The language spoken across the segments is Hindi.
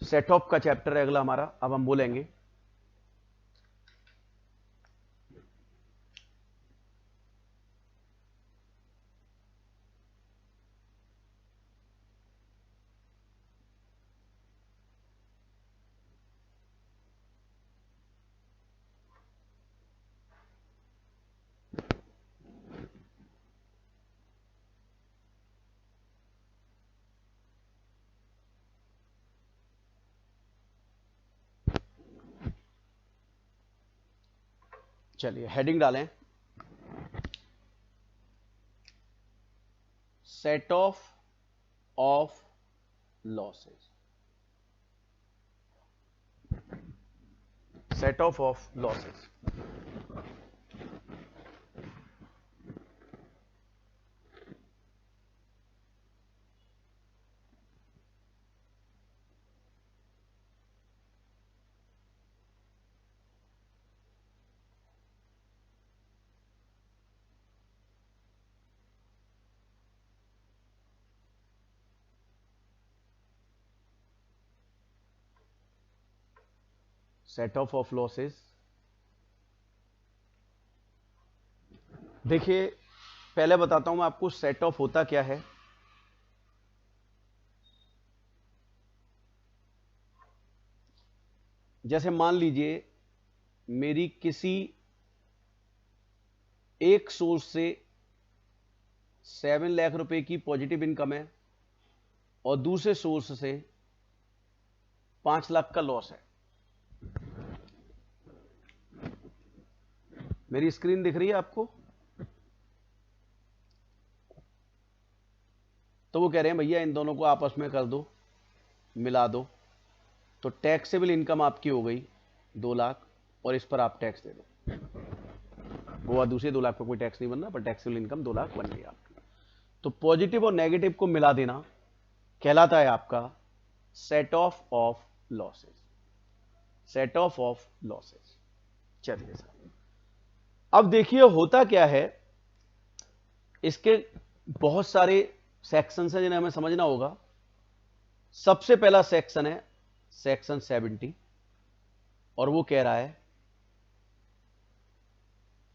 सेट ऑफ का चैप्टर है अगला हमारा। अब हम बोलेंगे चलिए हेडिंग डालें, set of losses. Set of losses. Set of losses. देखिए पहले बताता हूं मैं आपको सेट ऑफ होता क्या है। जैसे मान लीजिए मेरी किसी एक सोर्स से 7 लाख रुपए की पॉजिटिव इनकम है और दूसरे सोर्स से 5 लाख का लॉस है। मेरी स्क्रीन दिख रही है आपको? तो वो कह रहे हैं भैया इन दोनों को आपस में कर दो, मिला दो, तो टैक्सेबल इनकम आपकी हो गई 2 लाख और इस पर आप टैक्स दे दो। वो दूसरे 2 लाख पर कोई टैक्स नहीं बन रहा, पर टैक्सेबल इनकम 2 लाख बन गई आपकी। तो पॉजिटिव और नेगेटिव को मिला देना कहलाता है आपका set of losses. Set of losses. चलिए सर, अब देखिए होता क्या है, इसके बहुत सारे सेक्शन हैं जिन्हें हमें समझना होगा। सबसे पहला सेक्शन है सेक्शन 70 और वो कह रहा है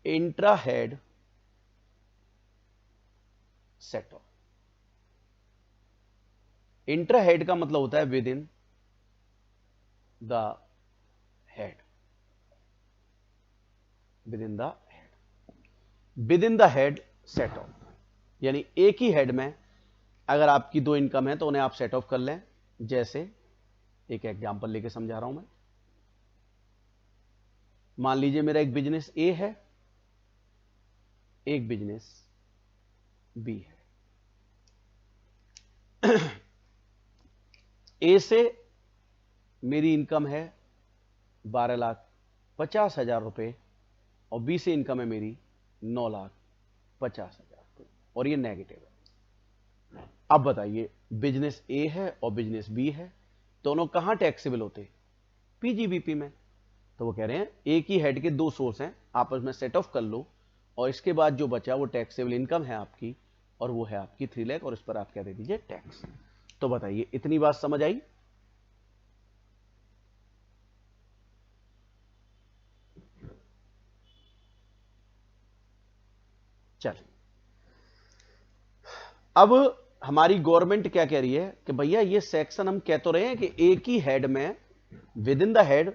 intra head set of. Intra head का मतलब होता है with in the head. With in the head. With in the head set of, यानी एक ही हेड में अगर आपकी 2 इनकम है तो उन्हें आप सेट ऑफ कर लें। जैसे एक एग्जांपल लेके समझा रहा हूं मैं। मान लीजिए मेरा एक बिजनेस ए है, एक बिजनेस बी है। ए से मेरी इनकम है 12,50,000 रुपए और बी से इनकम है मेरी 9,50,000 रुपए और ये नेगेटिव है। अब बताइए बिजनेस ए है और बिजनेस बी है, दोनों कहां टैक्सेबल होते? पीजीबीपी में। तो वो कह रहे हैं एक ही हेड के 2 सोर्स हैं, आपस में सेट ऑफ कर लो और इसके बाद जो बचा वो टैक्सेबल इनकम है आपकी और वो है आपकी 3 लाख और इस पर आप क्या दे दीजिए? टैक्स। तो बताइए इतनी बात समझ आई? चलिए अब हमारी गवर्नमेंट क्या कह रही है कि भैया ये सेक्शन हम कह तो रहे हैं कि एक ही हेड में विद इन द हेड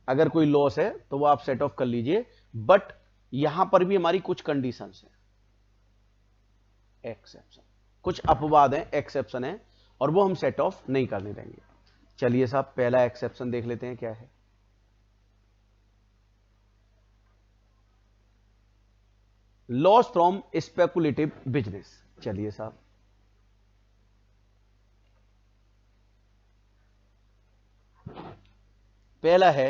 अगर कोई लॉस है तो वो आप सेट ऑफ कर लीजिए, बट यहां पर भी हमारी कुछ कंडीशंस हैं, एक्सेप्शन, कुछ अपवाद हैं, एक्सेप्शन है और वो हम सेट ऑफ नहीं करने देंगे। चलिए साहब पहला एक्सेप्शन देख लेते हैं क्या है। Loss from speculative business. चलिए साहब पहला है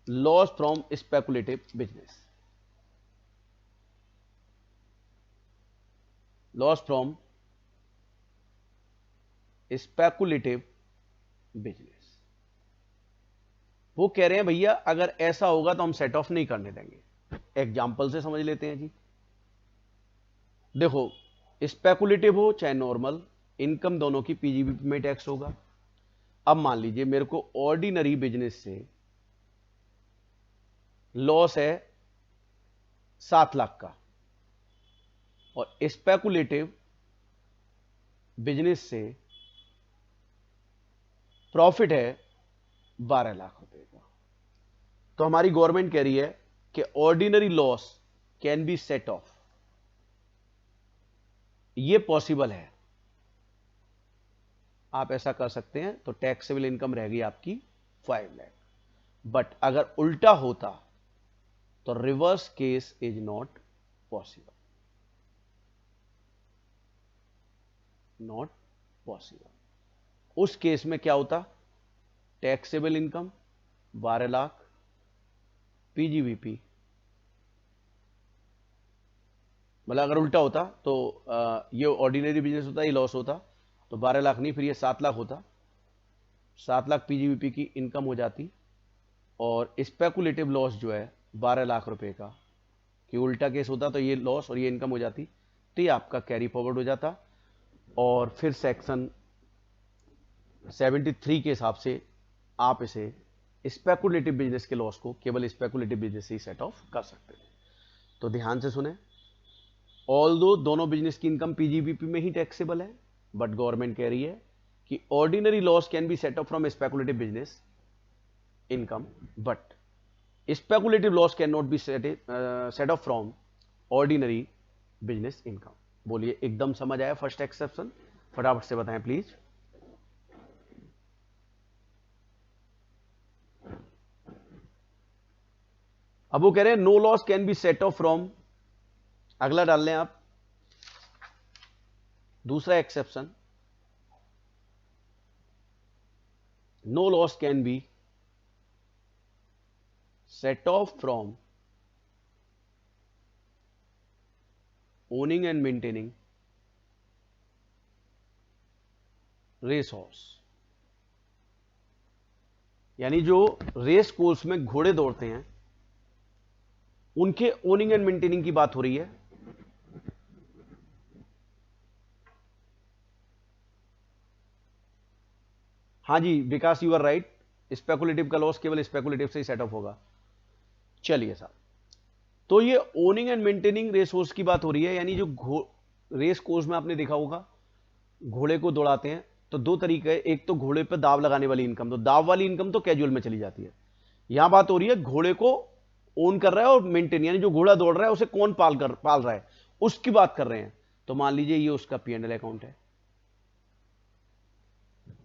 loss from speculative business. Loss from speculative business. वो कह रहे हैं भैया अगर ऐसा होगा तो हम सेट ऑफ नहीं करने देंगे। एग्जाम्पल से समझ लेते हैं जी। देखो स्पेकुलेटिव हो चाहे नॉर्मल, इनकम दोनों की पीजीबीपी में टैक्स होगा। अब मान लीजिए मेरे को ऑर्डिनरी बिजनेस से लॉस है 7 लाख का और स्पेकुलेटिव बिजनेस से प्रॉफिट है 12 लाख रुपए का। तो हमारी गवर्नमेंट कह रही है कि ordinary loss can be set of, ये पॉसिबल है, आप ऐसा कर सकते हैं। तो टैक्सेबल इनकम रहेगी आपकी 5 लाख। बट अगर उल्टा होता तो reverse case is not possible, not possible. उस केस में क्या होता, टैक्सेबल इनकम 12 लाख, पीजीवीपी, मतलब अगर उल्टा होता तो ये ऑर्डिनरी बिजनेस होता, ये लॉस होता, तो 12 लाख नहीं, फिर ये 7 लाख होता। 7 लाख पीजीवीपी की इनकम हो जाती और स्पेकुलेटिव लॉस जो है 12 लाख रुपए का, कि उल्टा केस होता तो ये लॉस और ये इनकम हो जाती, तो ये आपका कैरी फॉरवर्ड हो जाता। और फिर सेक्शन 73 के हिसाब से आप इसे स्पेकुलेटिव बिजनेस के लॉस को केवल स्पेकुलेटिव बिजनेस से ही सेट ऑफ कर सकते हैं। तो ध्यान से सुने, ऑल्दो दोनों बिजनेस की इनकम पीजीबीपी में ही टैक्सेबल है, बट गवर्नमेंट कह रही है कि ordinary loss can be set off from speculative business income, but speculative loss can not be set off from ordinary business income. बोलिए, एकदम समझ आया फर्स्ट एक्सेप्शन? फटाफट से बताएं प्लीज। अब वो कह रहे हैं no loss can be set off from, अगला डाल लें आप, दूसरा exception, no loss can be set off from owning and maintaining race horse. यानी जो रेस कोर्स में घोड़े दौड़ते हैं उनके ओनिंग एंड मेंटेनिंग की बात हो रही है। हाँ जी Vikas, you are right, speculative का लॉस केवल स्पेकुलेटिव से ही सेट ऑफ होगा। चलिए साहब, तो ये owning and maintaining race course की बात हो रही है। यानी जो रेस कोर्स में आपने देखा होगा घोड़े को दौड़ाते हैं, तो दो तरीके है, एक तो घोड़े पर दाव लगाने वाली इनकम, तो दाव वाली इनकम तो कैजुअल में चली जाती है। यहां बात हो रही है घोड़े को ओन कर रहा है और मेंटेन, यानी जो घोड़ा दौड़ रहा है उसे कौन पाल रहा है, उसकी बात कर रहे हैं। तो मान लीजिए ये उसका P&L अकाउंट है।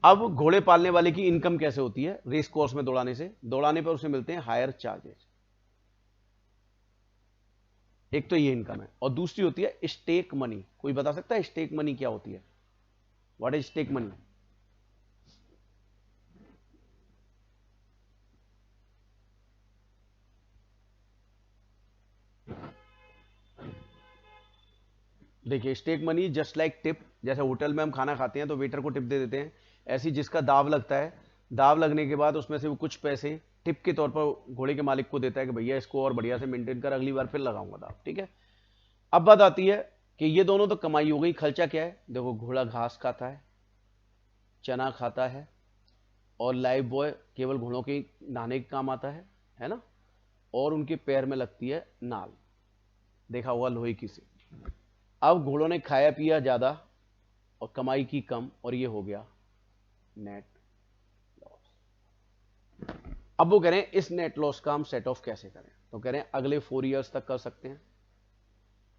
अब घोड़े पालने वाले की इनकम कैसे होती है, रेस कोर्स में दौड़ाने से, दौड़ाने पर उसे मिलते हैं हायर चार्जेस। एक तो ये इनकम है, और दूसरी होती है स्टेक मनी। कोई बता सकता है स्टेक मनी क्या होती है? What is stake money? देखिए, stake money just like tip, जैसे होटल में हम खाना खाते हैं तो वेटर को टिप दे देते हैं, ऐसी जिसका दाव लगता है, दाव लगने के बाद उसमें से वो कुछ पैसे टिप के तौर पर घोड़े के मालिक को देता है कि भैया इसको और बढ़िया से मेंटेन कर, अगली बार फिर लगाऊंगा दाव। ठीक है, अब बात आती है कि ये दोनों तो कमाई हो गई, खर्चा क्या है? देखो, घोड़ा घास खाता है, चना खाता है, और लाइव बॉय केवल घोड़ों के नहाने के काम आता है ना, और उनके पैर में लगती है नाल, देखा हुआ लोहे की सी। अब घोड़ों ने खाया पिया ज्यादा और कमाई की कम, और ये हो गया नेट लॉस। अब वो कह रहे हैं इस नेट लॉस का हम सेट ऑफ कैसे करें? तो कह रहे हैं अगले 4 इयर्स तक कर सकते हैं,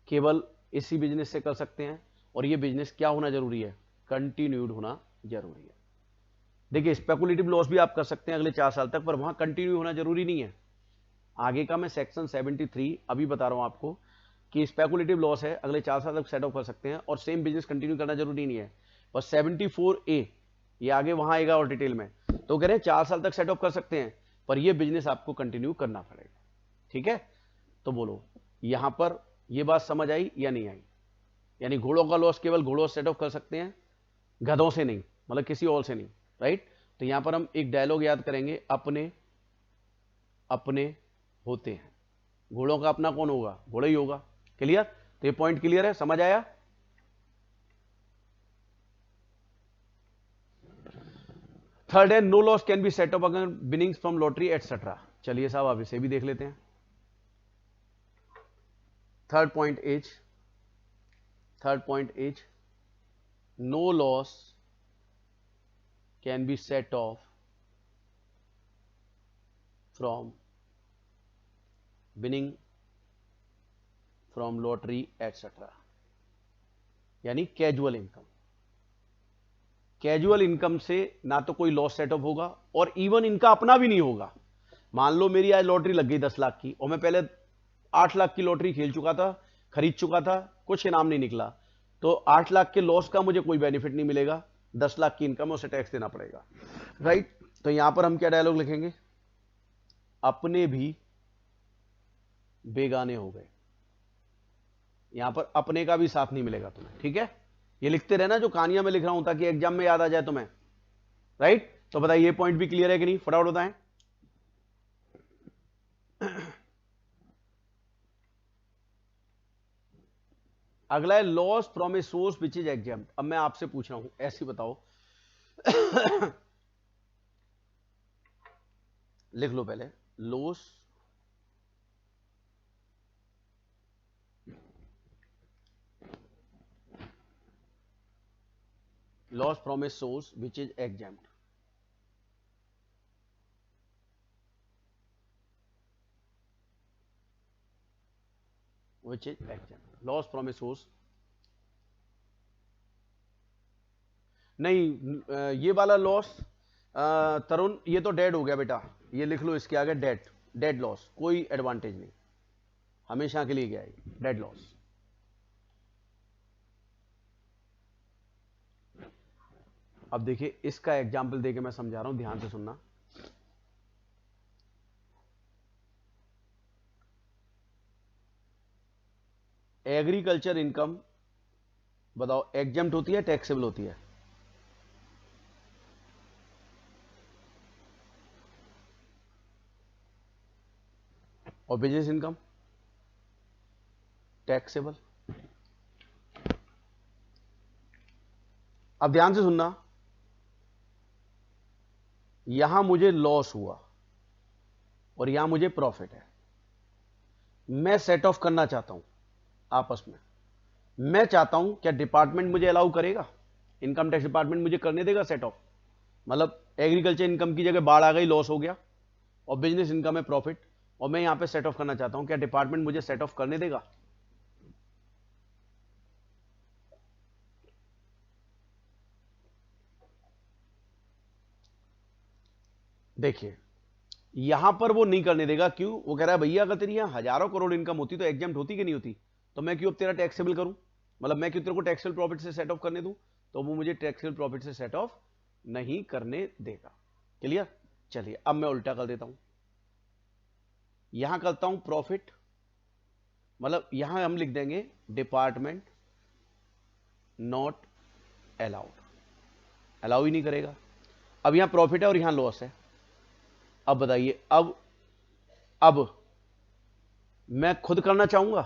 केवल इसी बिजनेस से कर सकते हैं, और ये बिजनेस क्या होना जरूरी है? कंटिन्यूड होना जरूरी है। देखिए, स्पेकुलेटिव लॉस भी आप कर सकते हैं अगले 4 साल तक, पर वहां कंटिन्यू होना जरूरी नहीं है। आगे का मैं सेक्शन 73 अभी बता रहा हूं आपको कि स्पेकुलेटिव लॉस है, अगले 4 साल तक सेट ऑफ कर सकते हैं, और सेम बिजनेस कंटिन्यू करना जरूरी नहीं है। पर 74A ये आगे वहां आएगा और डिटेल में, तो कह रहे हैं 4 साल तक सेट ऑफ कर सकते हैं, पर ये बिजनेस आपको कंटिन्यू करना पड़ेगा। ठीक है, तो बोलो यहां पर ये बात समझ आई या नहीं आई? यानी घोड़ों का लॉस केवल घोड़ों से सेट ऑफ कर सकते हैं, गधों से नहीं, मतलब किसी और से नहीं, राइट? तो यहां पर हम एक डायलॉग याद करेंगे, अपने अपने होते हैं। घोड़ों का अपना कौन होगा? घोड़ा ही होगा। क्लियर? तो ये पॉइंट क्लियर है, समझ आया? थर्ड है no loss can be set up अगर विनिंग्स फ्रॉम लॉटरी एटसेट्रा। चलिए साहब आप इसे भी देख लेते हैं। Third point is no loss can be set off from winning from lottery etcetera, यानी कैजुअल इनकम। कैजुअल इनकम से ना तो कोई लॉस सेटअप होगा और इवन इनका अपना भी नहीं होगा। मान लो मेरी आज लॉटरी लग गई 10 लाख की और मैं पहले 8 लाख की लॉटरी खेल चुका था, खरीद चुका था, कुछ इनाम नहीं निकला, तो 8 लाख के लॉस का मुझे कोई बेनिफिट नहीं मिलेगा। 10 लाख की इनकम है, उसे टैक्स देना पड़ेगा, राइट। तो यहां पर हम क्या डायलॉग लिखेंगे, अपने भी बेगाने हो गए। यहां पर अपने का भी साथ नहीं मिलेगा तुम्हें, ठीक है। ये लिखते रहना जो कहानियां मैं लिख रहा हूं ताकि एग्जाम में याद आ जाए तुम्हें, राइट। तो बताइए ये पॉइंट भी क्लियर है कि नहीं, फटाफट बताएं। अगला है loss from a source which is exempt. अब मैं आपसे पूछ रहा हूं, ऐसे बताओ लिख लो पहले, loss from a source which is exempt. Which is exempt, loss from a source. नहीं, ये वाला लॉस तरुण ये तो डेड हो गया बेटा, ये लिख लो इसके आगे डेड, डेड लॉस, कोई एडवांटेज नहीं, हमेशा के लिए गया है डेड लॉस। अब देखिए इसका एग्जाम्पल देके मैं समझा रहा हूं, ध्यान से सुनना। एग्रीकल्चर इनकम बताओ एग्जाम्प्ट होती है टैक्सेबल होती है? और बिजनेस इनकम टैक्सेबल। अब ध्यान से सुनना, यहां मुझे लॉस हुआ और यहां मुझे प्रॉफिट है, मैं सेट ऑफ करना चाहता हूं आपस में। मैं चाहता हूं क्या डिपार्टमेंट मुझे अलाउ करेगा, इनकम टैक्स डिपार्टमेंट मुझे करने देगा सेट ऑफ? मतलब एग्रीकल्चर इनकम की जगह बाढ़ आ गई, लॉस हो गया, और बिजनेस इनकम है प्रॉफिट, और मैं यहां पे सेट ऑफ करना चाहता हूं, क्या डिपार्टमेंट मुझे सेट ऑफ करने देगा? देखिए यहां पर वो नहीं करने देगा, क्यों? वो कह रहा है भैया अगर तेरी यहां हजारों करोड़ इनकम होती तो एग्जाम्प्ट होती कि नहीं होती, तो मैं क्यों अब तेरा टैक्सेबल करूं, मतलब मैं क्यों तेरे को टैक्सेबल प्रॉफिट से सेट ऑफ करने दूं? तो वो मुझे टैक्सेबल प्रॉफिट से सेट ऑफ नहीं करने देगा। क्लियर? चलिए अब मैं उल्टा कर देता हूं, यहां करता हूं प्रॉफिट, मतलब यहां हम लिख देंगे डिपार्टमेंट नॉट अलाउड, अलाउ ही नहीं करेगा। अब यहां प्रॉफिट है और यहां लॉस है। अब बताइए, अब मैं खुद करना चाहूंगा,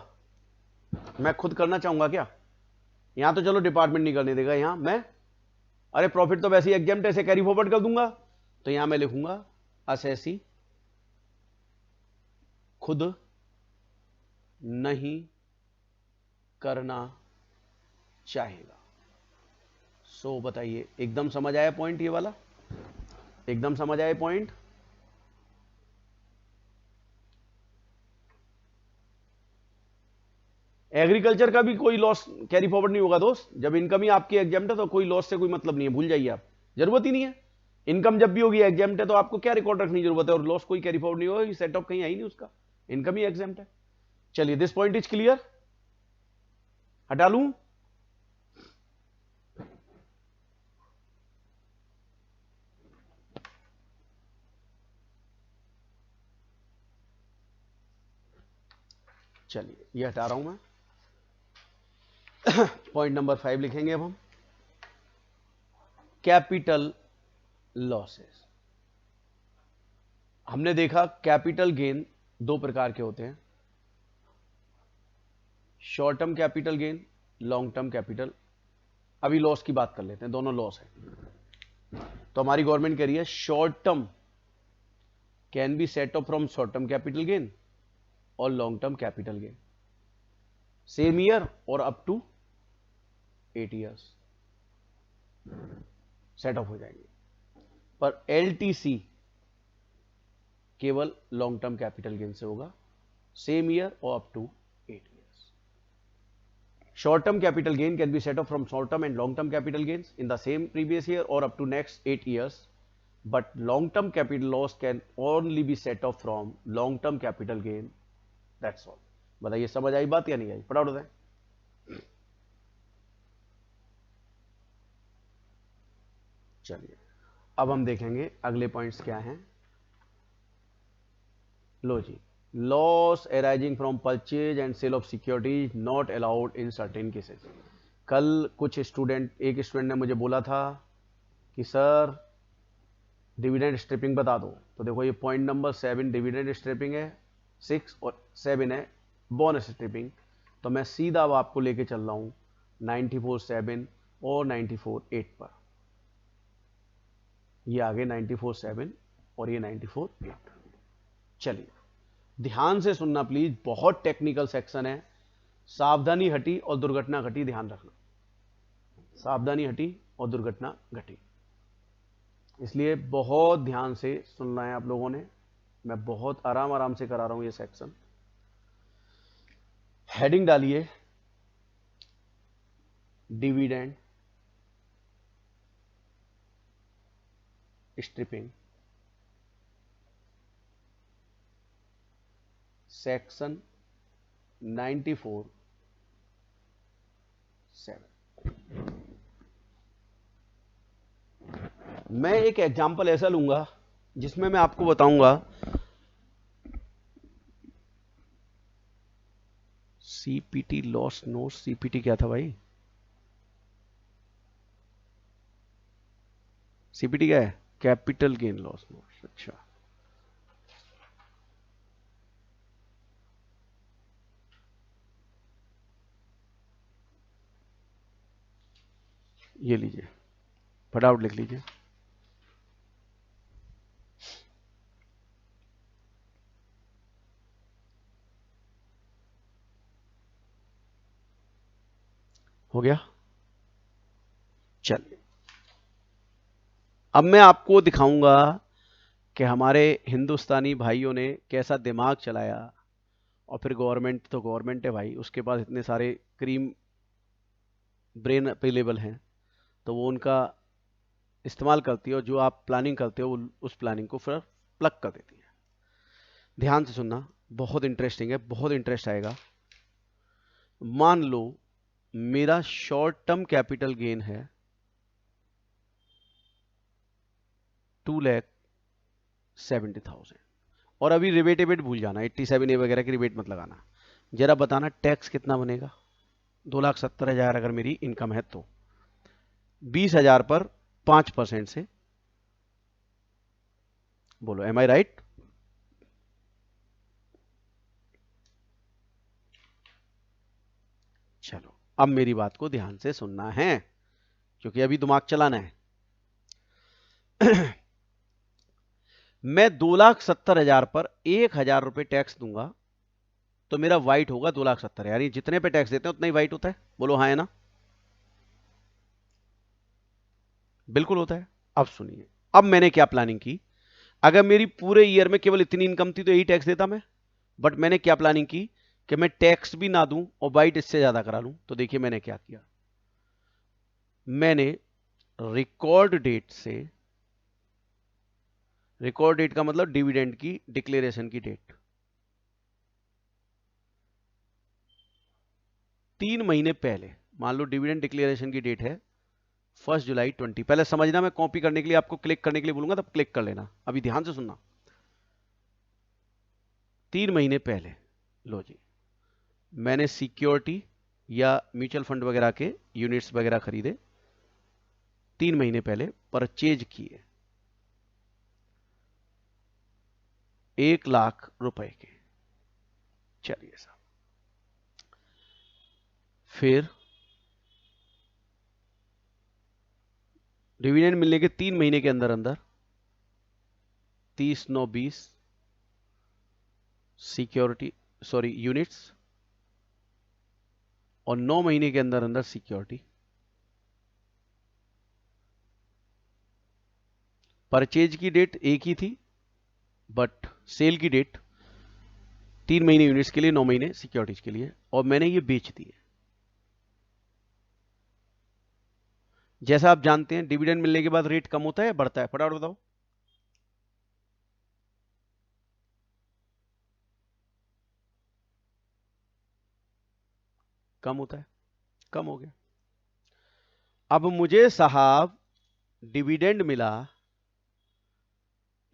मैं खुद करना चाहूंगा क्या? यहां तो चलो डिपार्टमेंट नहीं करने देगा, यहां मैं, अरे प्रॉफिट तो वैसे ही एग्जाम्प्ट ऐसे कैरी फॉरवर्ड कर दूंगा, तो यहां मैं लिखूंगा असेसी खुद नहीं करना चाहेगा। सो बताइए एकदम समझ आया पॉइंट ये वाला, एकदम समझ आया पॉइंट? एग्रीकल्चर का भी कोई लॉस कैरी फॉरवर्ड नहीं होगा दोस्त, जब इनकम ही आपकी एग्जाम्प्ट है तो कोई लॉस से कोई मतलब नहीं है, भूल जाइए आप, जरूरत ही नहीं है। इनकम जब भी होगी एग्जाम्प्ट है तो आपको क्या रिकॉर्ड रखने की जरूरत है, और लॉस कोई कैरी फॉरवर्ड नहीं होगा, सेट ऑफ कहीं है ही नहीं उसका, इनकम ही एग्जाम्प्ट है। चलिए दिस पॉइंट इज क्लियर, हटा लूं? चलिए ये हटा रहा हूं मैं। पॉइंट नंबर 5 लिखेंगे अब हम, कैपिटल लॉसेस। हमने देखा कैपिटल गेन दो प्रकार के होते हैं, short term capital gain, long term capital. अभी लॉस की बात कर लेते हैं, दोनों लॉस है। तो हमारी गवर्नमेंट कह रही है short term can be set off from short term capital gain और long term capital gain same year और up to 8 years set off हो जाएंगे, पर एलटीसी केवल लॉन्ग टर्म कैपिटल गेन से होगा, सेम ईयर और up to 8 years. Short term capital gain can be set off from short term and long term capital gains in the same previous year और up to next 8 years, but long term capital loss can only be set off from long term capital gain. That's all. बताइए समझ आई बात या नहीं आई? फटाफट बताएं। चलिए अब हम देखेंगे अगले पॉइंट्स क्या हैं। लो जी, loss arising from purchase and sale of securities not allowed in certain cases. कल एक स्टूडेंट ने मुझे बोला था कि सर डिविडेंड स्ट्रिपिंग बता दो। तो देखो ये पॉइंट नंबर 7 डिविडेंड स्ट्रिपिंग है, 6 और 7 है बोनस स्ट्रिपिंग। तो मैं सीधा अब आपको लेके चल रहा हूं 94.7 और 94.8 पर। ये आगे 94.7 और ये 94.8। चलिए ध्यान से सुनना प्लीज, बहुत टेक्निकल सेक्शन है। सावधानी हटी और दुर्घटना घटी, ध्यान रखना। सावधानी हटी और दुर्घटना घटी, इसलिए बहुत ध्यान से सुनना है आप लोगों ने। मैं बहुत आराम आराम से करा रहा हूं ये सेक्शन। हेडिंग डालिए डिविडेंड स्ट्रिपिंग सेक्शन 94.7। मैं एक एग्जांपल ऐसा लूंगा जिसमें मैं आपको बताऊंगा सीपीटी लॉस नोट। सीपीटी क्या था भाई? सीपीटी क्या है? Capital gain loss note. अच्छा, ये लीजिए, फटाफट लिख लीजिए। हो गया? चलिए अब मैं आपको दिखाऊंगा कि हमारे हिंदुस्तानी भाइयों ने कैसा दिमाग चलाया। और फिर गवर्नमेंट तो गवर्नमेंट है भाई, उसके पास इतने सारे क्रीम ब्रेन अवेलेबल हैं, तो वो उनका इस्तेमाल करती है और जो आप प्लानिंग करते हो उस प्लानिंग को फिर प्लग कर देती है। ध्यान से सुनना, बहुत इंटरेस्टिंग है, बहुत इंटरेस्ट आएगा। मान लो मेरा शॉर्ट टर्म कैपिटल गेन है 2,70,000 और अभी रिबेट एबेट भूल जाना, 87A वगैरह की रिबेट मत लगाना। जरा बताना टैक्स कितना बनेगा? 2,70,000 अगर मेरी इनकम है तो 20,000 पर 5% से, बोलो एम आई राइट? चलो अब मेरी बात को ध्यान से सुनना है क्योंकि अभी दिमाग चलाना है। मैं 2,70,000 पर 1,000 रुपए टैक्स दूंगा तो मेरा वाइट होगा 2,70,000। यानी जितने पे टैक्स देते हैं उतना ही वाइट होता है। बोलो हाँ है ना? बिल्कुल होता है। अब सुनिए, अब मैंने क्या प्लानिंग की। अगर मेरी पूरे ईयर में केवल इतनी इनकम थी तो यही टैक्स देता मैं, बट मैंने क्या प्लानिंग की कि मैं टैक्स भी ना दूं और वाइट इससे ज्यादा करा लूं। तो देखिए मैंने क्या किया, मैंने रिकॉर्ड डेट से, रिकॉर्ड डेट का मतलब डिविडेंड की डिक्लेरेशन की डेट, 3 महीने पहले, मान लो डिविडेंड डिक्लेरेशन की डेट है 1 जुलाई 20। पहले समझना, मैं कॉपी करने के लिए आपको क्लिक करने के लिए बोलूंगा तब क्लिक कर लेना। अभी ध्यान से सुनना। 3 महीने पहले लो जी, मैंने सिक्योरिटी या म्यूचुअल फंड वगैरह के यूनिट्स वगैरह खरीदे, 3 महीने पहले परचेज किए 1,00,000 रुपए के। चलिए साहब, फिर डिविडेंड मिलने के 3 महीने के अंदर अंदर 30/9/20 सिक्योरिटी सॉरी यूनिट्स, और 9 महीने के अंदर अंदर सिक्योरिटी। परचेज की डेट एक ही थी, बट सेल की डेट 3 महीने यूनिट्स के लिए, 9 महीने सिक्योरिटीज के लिए, और मैंने ये बेच दिए। जैसा आप जानते हैं डिविडेंड मिलने के बाद रेट कम होता है या बढ़ता है, फटाफट बताओ। कम होता है, कम हो गया। अब मुझे साहब डिविडेंड मिला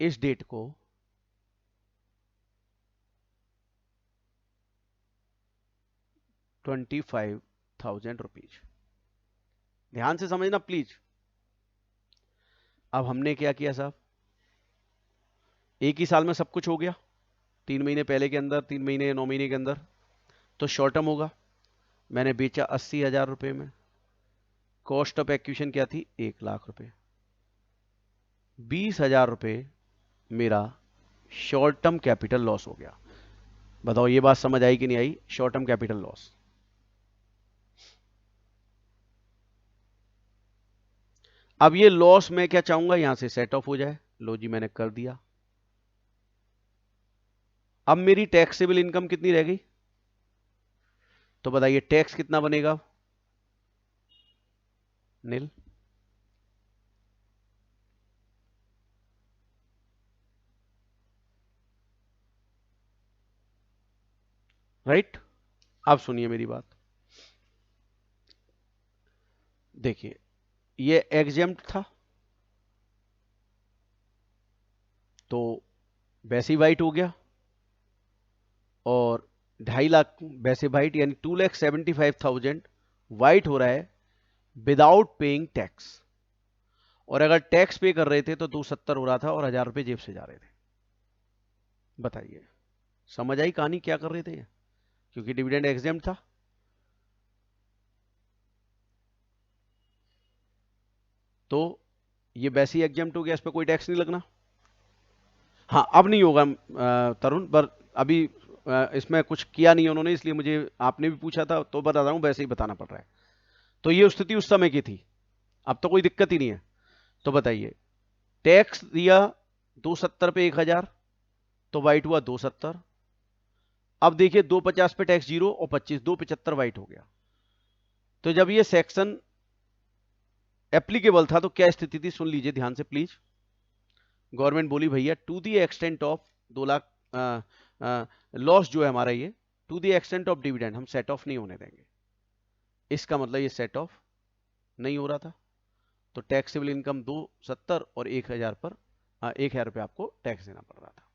इस डेट को 25,000 रुपीज। ध्यान से समझना प्लीज। अब हमने क्या किया साहब, एक ही साल में सब कुछ हो गया, 3 महीने पहले के अंदर, 3 महीने 9 महीने के अंदर, तो शॉर्ट टर्म होगा। मैंने बेचा 80,000 रुपए में। कॉस्ट ऑफ एक्विजिशन क्या थी, 1,00,000 रुपए। 20,000 रुपए मेरा शॉर्ट टर्म कैपिटल लॉस हो गया। बताओ ये बात समझ आई कि नहीं आई, शॉर्ट टर्म कैपिटल लॉस। अब ये लॉस मैं क्या चाहूंगा, यहां से सेट ऑफ हो जाए। लो जी मैंने कर दिया। अब मेरी टैक्सेबल इनकम कितनी रह गई, तो बताइए टैक्स कितना बनेगा, नील। राइट। अब सुनिए मेरी बात, देखिए ये एग्जेम्प्ट था तो वैसे ही वाइट हो गया, और 2.5 लाख वैसे वाइट, यानी 2,75,000 वाइट हो रहा है विदाउट पेइंग टैक्स। और अगर टैक्स पे कर रहे थे तो 270 हो रहा था, और 1,000 रुपए जेब से जा रहे थे। बताइए समझ आई कहानी, क्या कर रहे थे, क्योंकि डिविडेंड एग्जेम्प्ट था। तो ये वैसे ही एग्जेम्प्ट हो गया, इस पर कोई टैक्स नहीं लगना। हाँ अब नहीं होगा तरुण, पर अभी इसमें कुछ किया नहीं उन्होंने, इसलिए मुझे आपने भी पूछा था तो बता रहा हूं, वैसे ही बताना पड़ रहा है। तो ये स्थिति उस समय की थी, अब तो कोई दिक्कत ही नहीं है। तो बताइए टैक्स दिया 270 पे 1,000, तो वाइट हुआ 270। अब देखिए 250 पे टैक्स जीरो, और 25, 275 वाइट हो गया। तो जब ये सेक्शन एप्लीकेबल था तो क्या स्थिति थी, सुन लीजिए ध्यान से प्लीज। गवर्नमेंट बोली भैया to the extent of 2,00,000 loss जो है हमारा, ये to the extent of dividend हम सेट ऑफ नहीं होने देंगे। इसका मतलब ये सेट ऑफ नहीं हो रहा था, तो टैक्सेबल इनकम 270 और 1,000 पर 1,000 रुपये आपको टैक्स देना पड़ रहा था।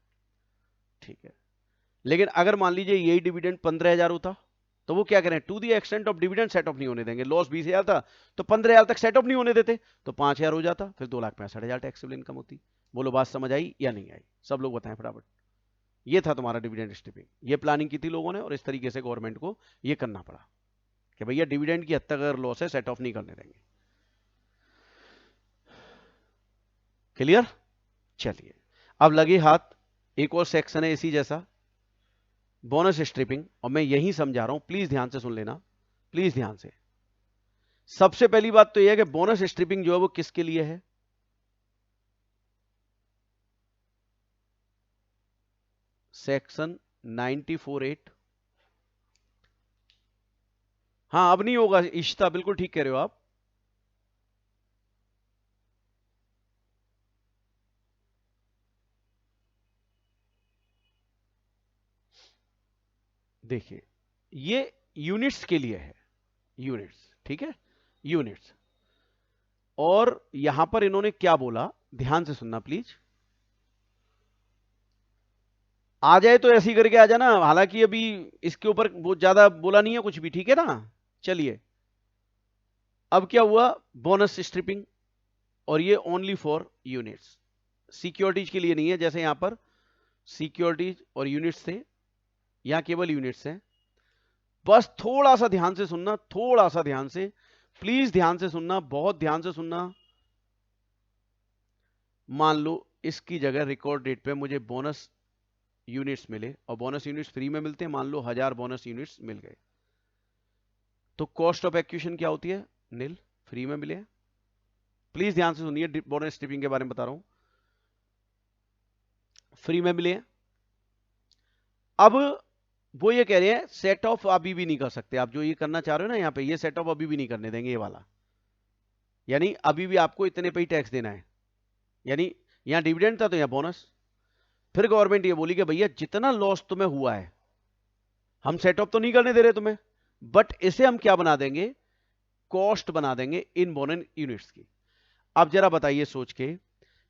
ठीक है, लेकिन अगर मान लीजिए यही डिविडेंड 15,000 होता, तो वो क्या करें, to the extent of dividend set off नहीं होने देंगे। लॉस 20,000 था तो 15,000 तक सेट ऑफ नहीं होने देते, तो 5,000 हो जाता, फिर 2,65,000 टैक्सेबल इनकम होती। बोलो बात समझ आई या नहीं आई, सब लोग बताएं फटाफट। ये था तुम्हारा डिविडेंड स्ट्रिपिंग, ये प्लानिंग की थी लोगों ने, और इस तरीके से गवर्नमेंट को ये करना पड़ा कि भैया डिविडेंड की हद तक अगर लॉस है सेट ऑफ नहीं करने देंगे। क्लियर। चलिए अब लगे हाथ, एक और सेक्शन है इसी जैसा, बोनस स्ट्रिपिंग, और मैं यही समझा रहा हूं, प्लीज ध्यान से सुन लेना, प्लीज ध्यान से। सबसे पहली बात तो यह है कि बोनस स्ट्रिपिंग जो है वो किसके लिए है, सेक्शन 94(8). हाँ अब नहीं होगा इश्ता, बिल्कुल ठीक कह रहे हो आप। देखिए ये यूनिट्स के लिए है, यूनिट्स, ठीक है, यूनिट्स। और यहां पर इन्होंने क्या बोला, ध्यान से सुनना प्लीज। आ जाए तो ऐसी करके आ जाना, हालांकि अभी इसके ऊपर बहुत ज्यादा बोला नहीं है कुछ भी, ठीक है ना। चलिए अब क्या हुआ, बोनस स्ट्रिपिंग, और ये ओनली फॉर यूनिट्स, सिक्योरिटीज के लिए नहीं है। जैसे यहां पर सिक्योरिटीज और यूनिट्स थे, यहां केवल यूनिट्स हैं। बस थोड़ा सा ध्यान से सुनना, थोड़ा सा ध्यान से, प्लीज ध्यान से सुनना, बहुत ध्यान से सुनना। मान लो इसकी जगह रिकॉर्ड डेट पे मुझे बोनस यूनिट्स मिले, और बोनस यूनिट्स फ्री में मिलते हैं, मान लो 1000 बोनस यूनिट्स मिल गए, तो कॉस्ट ऑफ एक्विजिशन क्या होती है? नील, फ्री में मिले। प्लीज ध्यान से सुनिए, बोनस स्ट्रिपिंग के बारे में बता रहा हूं, फ्री में मिले। अब वो ये कह रहे हैं सेट ऑफ अभी भी नहीं कर सकते आप, जो ये करना चाह रहे हो ना यहाँ पे, ये सेट ऑफ अभी भी नहीं करने देंगे ये वाला, यानी अभी भी आपको इतने पे ही टैक्स देना है, यानी यहाँ डिविडेंड था तो यहाँ बोनस। फिर गवर्नमेंट ये बोली कि भैया जितना लॉस तुम्हें हुआ है हम सेट ऑफ तो नहीं करने दे रहे तुम्हें, बट इसे हम क्या बना देंगे? कॉस्ट बना देंगे इन बोनस यूनिट्स की। अब जरा बताइए सोच के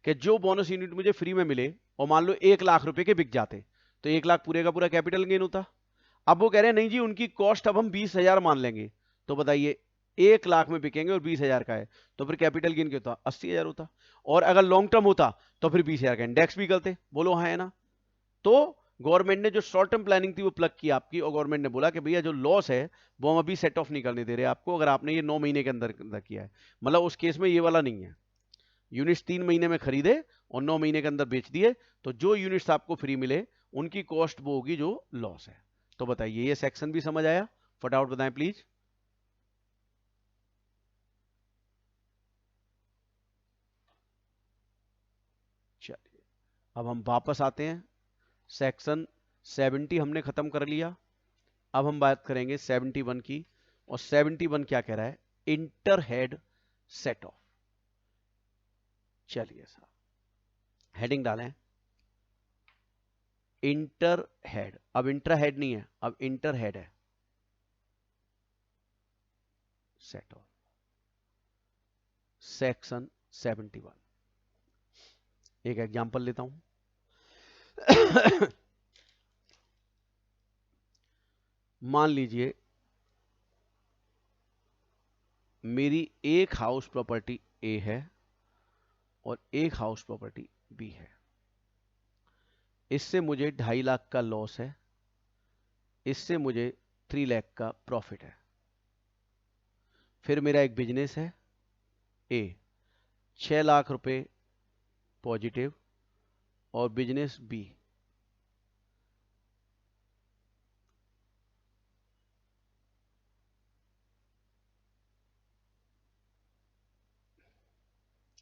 कि जो बोनस यूनिट मुझे फ्री में मिले और मान लो 1 लाख रुपए के बिक जाते, तो 1 लाख पूरे का पूरा कैपिटल गेन होता। अब वो कह रहे हैं नहीं जी उनकी कॉस्ट अब हम 20,000 मान लेंगे, तो बताइए 1 लाख में बिकेंगे और 20,000 का है, तो फिर कैपिटल गेन क्या होता? 80,000 होता। और अगर लॉन्ग टर्म होता तो फिर 20,000 का इंडेक्स भी करते। बोलो हाँ है ना? तो गवर्नमेंट ने जो शॉर्ट टर्म प्लानिंग थी वो प्लग की आपकी, और गवर्नमेंट ने बोला कि भैया जो लॉस है वो हम अभी सेट ऑफ नहीं करने दे रहे आपको, अगर आपने ये 9 महीने के अंदर किया है। मतलब उस केस में ये वाला नहीं है, यूनिट्स 3 महीने में खरीदे और 9 महीने के अंदर बेच दिए, तो जो यूनिट्स आपको फ्री मिले उनकी कॉस्ट वो होगी जो लॉस है। तो बताइए ये सेक्शन भी समझ आया? फटाफट बताएं प्लीज। चलिए अब हम वापस आते हैं, सेक्शन 70 हमने खत्म कर लिया। अब हम बात करेंगे 71 की, और 71 क्या कह रहा है? Inter head set of. चलिए साहब हेडिंग डालें, इंटर हेड। अब इंटर हेड नहीं है, अब इंटर हेड है सेट ऑफ, सेक्शन 71। एक एग्जांपल लेता हूं मान लीजिए मेरी एक हाउस प्रॉपर्टी ए है और एक हाउस प्रॉपर्टी बी है, इससे मुझे 2.5 लाख का लॉस है, इससे मुझे 3 लाख का प्रॉफिट है। फिर मेरा एक बिजनेस है ए, 6 लाख रुपए पॉजिटिव, और बिजनेस बी